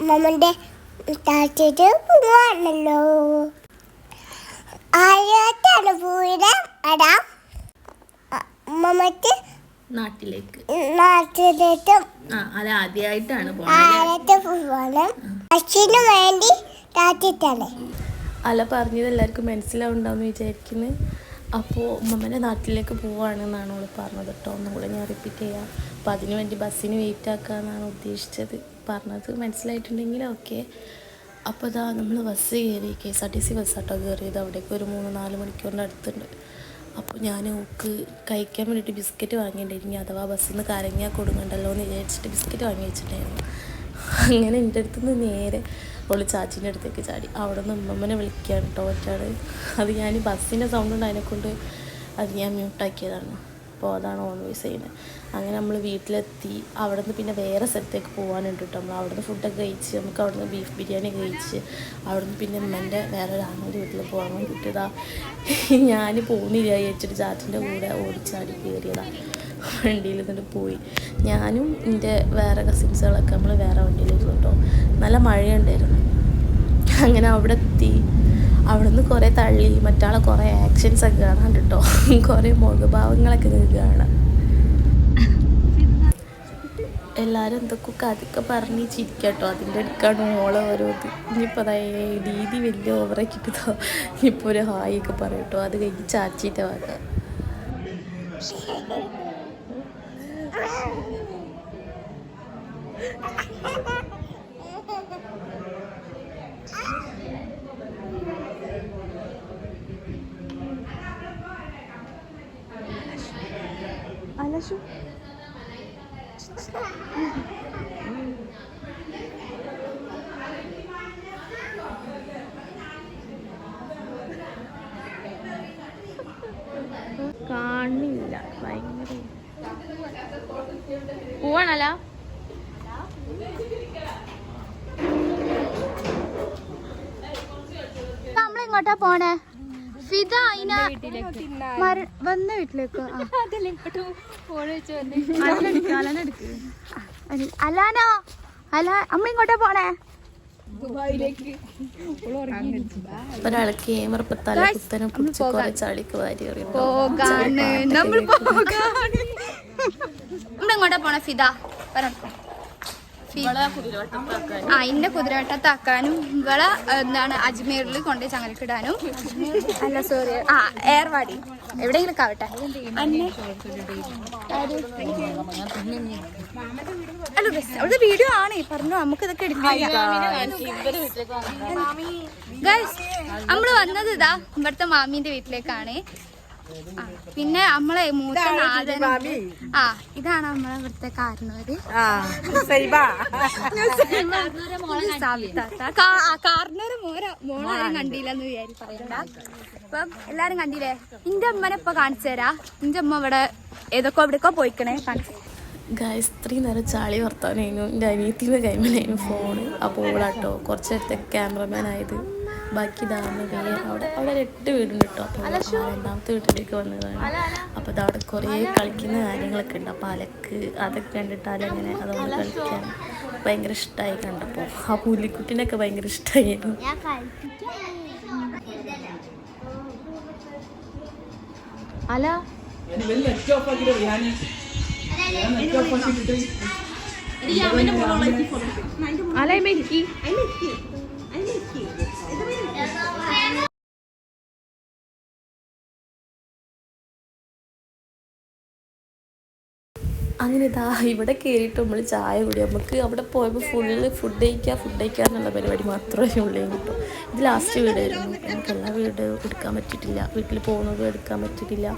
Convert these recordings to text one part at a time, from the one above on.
മമ്മന്റെ താഴ്ച പോവാണല്ലോ. ആയിരത്താണ് പൂരം അടാ മമ്മക്ക് നാട്ടിലേക്ക് ആദ്യമായിട്ടാണ് പോവാണ്. അച്ഛന് വേണ്ടി താഴ്ചിട്ടാണ് അല പറഞ്ഞത് എല്ലാവർക്കും മനസ്സിലാവുണ്ടാവുമെന്ന് വിചാരിക്കുന്നു. അപ്പോൾ ഉമ്മമ്മൻ്റെ നാട്ടിലേക്ക് പോവുകയാണെന്നാണ് അവൾ പറഞ്ഞത് കേട്ടോ. ഒന്നും കൂടെ ഞാൻ റിപ്പീറ്റ് ചെയ്യാം. അപ്പോൾ അതിന് വേണ്ടി ബസ്സിന് വെയിറ്റ് ആക്കാമെന്നാണ് ഉദ്ദേശിച്ചത്. പറഞ്ഞത് മനസ്സിലായിട്ടുണ്ടെങ്കിൽ ഓക്കെ. അപ്പോൾ ഇതാ നമ്മൾ ബസ് കയറി, KSRTC ബസ്സാട്ടോ കയറിയത്. അവിടേക്ക് ഒരു 3-4 മണിക്കൂറിൻ്റെ അടുത്തുണ്ട്. അപ്പോൾ ഞാൻ ഓക്ക് കഴിക്കാൻ വേണ്ടിയിട്ട് ബിസ്ക്കറ്റ് വാങ്ങിയിട്ടുണ്ടായിരുന്നു. അഥവാ ബസ്സിൽ നിന്ന് കരങ്ങിയാൽ കൊടുങ്ങണ്ടല്ലോ എന്ന് വിചാരിച്ചിട്ട് ബിസ്ക്കറ്റ് വാങ്ങി വെച്ചിട്ടുണ്ടായിരുന്നു. അങ്ങനെ എൻ്റെ അടുത്തുനിന്ന് നേരെ അവൾ ചാച്ചീൻ്റെ അടുത്തേക്ക് ചാടി. അവിടെ നിന്ന് ഉമ്മമ്മനെ വിളിക്കുകയാണ് കേട്ടോ ഒറ്റാണ്. അത് ഞാൻ ബസ്സിൻ്റെ സൗണ്ട് ഉണ്ട്, അതിനെക്കൊണ്ട് അത് ഞാൻ മ്യൂട്ടാക്കിയതാണ്. അപ്പോൾ അതാണ് ഓൺ വോയിസ് ചെയ്യുന്നത്. അങ്ങനെ നമ്മൾ വീട്ടിലെത്തി. അവിടെ നിന്ന് പിന്നെ വേറെ സ്ഥലത്തേക്ക് പോകാനുണ്ട് കേട്ടോ. നമ്മൾ അവിടെ നിന്ന് ഫുഡൊക്കെ കഴിച്ച് നമുക്ക് അവിടെ നിന്ന് ബീഫ് ബിരിയാണി കഴിച്ച് അവിടെ നിന്ന് പിന്നെ ഉമ്മൻ്റെ വേറൊരു ആങ്ങളുടെ വീട്ടിൽ പോകാൻ വേണ്ടിയിട്ടതാ ഞാൻ പോകുന്നില്ല വിചാരിച്ചിട്ട് ചാച്ചിൻ്റെ കൂടെ ഓടിച്ചാടി കയറിയതാണ്. വണ്ടിയിൽ നിന്നിട്ട് പോയി. ഞാനും എൻ്റെ വേറെ കസിൻസുകളൊക്കെ നമ്മൾ വേറെ വണ്ടിയിലിരുന്നു കേട്ടോ. നല്ല മഴയുണ്ടായിരുന്നു. അങ്ങനെ അവിടെ എത്തി. അവിടെ നിന്ന് കുറേ തള്ളി മറ്റാളെ കുറേ ആക്ഷൻസൊക്കെ കാണാൻ കേട്ടോ. കുറേ മുഖഭാവങ്ങളൊക്കെ കാണാം. എല്ലാവരും എന്തൊക്കെ കഥയൊക്കെ പറഞ്ഞ് ചിരിക്കുക കേട്ടോ. അതിൻ്റെ അടുക്കാണ് ഓളെ ഓരോത്. ഇനിയിപ്പോൾ അതായത് രീതി വലിയ ഓവറാക്കിയിട്ടോ. ഇനിയിപ്പോൾ ഒരു ഹായൊക്കെ പറയും കേട്ടോ. അത് കഴിഞ്ഞ് ചാച്ചിൻ്റെ വക. അലശു കാണില്ല. ഭയങ്കര പോവാണല്ല. നമ്മളിങ്ങോട്ടാ പോണേ? ഫിദ വന്ന വീട്ടിലേക്ക്. അലാനോ നമ്മളിങ്ങോട്ടാ പോണേ? ഒരാള് ക്യാമറ തല പിടിച്ച് കുറെ ചളിക്ക് വാരി നമ്മളിങ്ങോട്ടാ പോണേ ഫിദ? ഇന്ന കുതിരവട്ടത്താക്കാനും ഇവളെ എന്താണ് അജ്മീറിൽ കൊണ്ട് ചങ്ങലക്കിടാനും. അല്ല സോറി, ഏർവാടി എവിടെയെങ്കിലും ആവട്ടെ. അല്ല അവളുടെ വീഡിയോ ആണ് പറഞ്ഞു. നമുക്ക് ഇതൊക്കെ എടുക്കാം. നമ്മള് വന്നത് ഇതാ ഇവിടുത്തെ മാമീന്റെ വീട്ടിലേക്കാണ്. പിന്നെ നമ്മളെ മൂത്ത നാഥൻ. ഇതാണ് നമ്മളെ ഇവിടുത്തെ കാരണവര്. കാരണവര് മോളാരും കണ്ടില്ലെന്ന് വിചാരിച്ചു പറയണ്ട. അപ്പം എല്ലാരും കണ്ടില്ലേ? ഇന്റെ അമ്മനെ ഇപ്പൊ കാണിച്ചു തരാ. ഇന്റെ അമ്മ ഇവിടെ ഏതൊക്കെ എവിടെയൊക്കെ പോയിക്കണേ കാണിച്ചു. ഗായ്സ് ഇത്രയും നേരം ചാളി വർത്താനായിരുന്നു. എൻ്റെ അനിയത്തിൻ്റെ കൈമലായിരുന്നു ഫോണ്. അപ്പോൾ ഓളാട്ടോ കുറച്ച് നേരത്തെ ക്യാമറമാൻ ആയത്. ബാക്കി ഇതാണ് വേറെ അവിടെ 8 വീടുണ്ട് കേട്ടോ. അപ്പോൾ 2ാമത്തെ വീട്ടിലേക്ക് വന്നതാണ്. അപ്പോൾ അതവിടെ കുറേ കളിക്കുന്ന കാര്യങ്ങളൊക്കെ ഉണ്ട്. അപ്പോൾ അലക്ക് അതൊക്കെ കണ്ടിട്ട് അലങ്ങനെ അതുകൊണ്ട് കളിക്കാൻ ഭയങ്കര ഇഷ്ടമായി കണ്ടപ്പോൾ. ആ പുലിക്കുട്ടിനൊക്കെ ഭയങ്കര ഇഷ്ടമായിരുന്നു. അല അലൈക്ക് അങ്ങനെ ഇതാ ഇവിടെ കയറിയിട്ട് നമ്മൾ ചായ കുടി. നമുക്ക് അവിടെ പോയപ്പോൾ ഫുഡ് കഴിക്കുക എന്നുള്ള പരിപാടി മാത്രമേ ഉള്ളൂ കേട്ടോ. ഇത് ലാസ്റ്റ് വീടായിരുന്നു. നമുക്ക് എല്ലാ വീട് എടുക്കാൻ പറ്റിയിട്ടില്ല. വീട്ടിൽ പോകുന്നതും എടുക്കാൻ പറ്റിയിട്ടില്ല.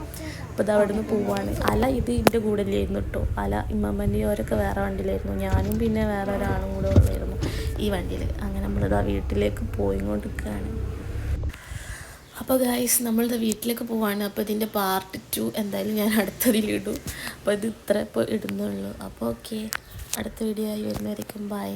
അപ്പോൾ ഇത് അവിടെ നിന്ന് പോവാണ്. അല ഇത് എൻ്റെ കൂടെ ഇല്ലായിരുന്നു കേട്ടോ. അല ഇമ്മമ്മൻ്റെയും അവരൊക്കെ വേറെ വണ്ടിയിലായിരുന്നു. ഞാനും പിന്നെ വേറെ ഒരാളും കൂടെ ഉള്ളായിരുന്നു ഈ വണ്ടിയിൽ. അങ്ങനെ നമ്മളിതാ വീട്ടിലേക്ക് പോയിക്കൊണ്ടിരിക്കുകയാണ്. അപ്പോൾ ഗൈസ് നമ്മളിത് വീട്ടിലേക്ക് പോവാണ്. അപ്പോൾ ഇതിൻ്റെ പാർട്ട് 2 എന്തായാലും ഞാൻ അടുത്തതിലിടും. അപ്പോൾ ഇത് ഇത്ര ഇപ്പോൾ ഇടുന്നുള്ളൂ. അപ്പോൾ ഓക്കെ, അടുത്ത വീഡിയോ ആയി വരുന്നവരേക്കും ബൈ.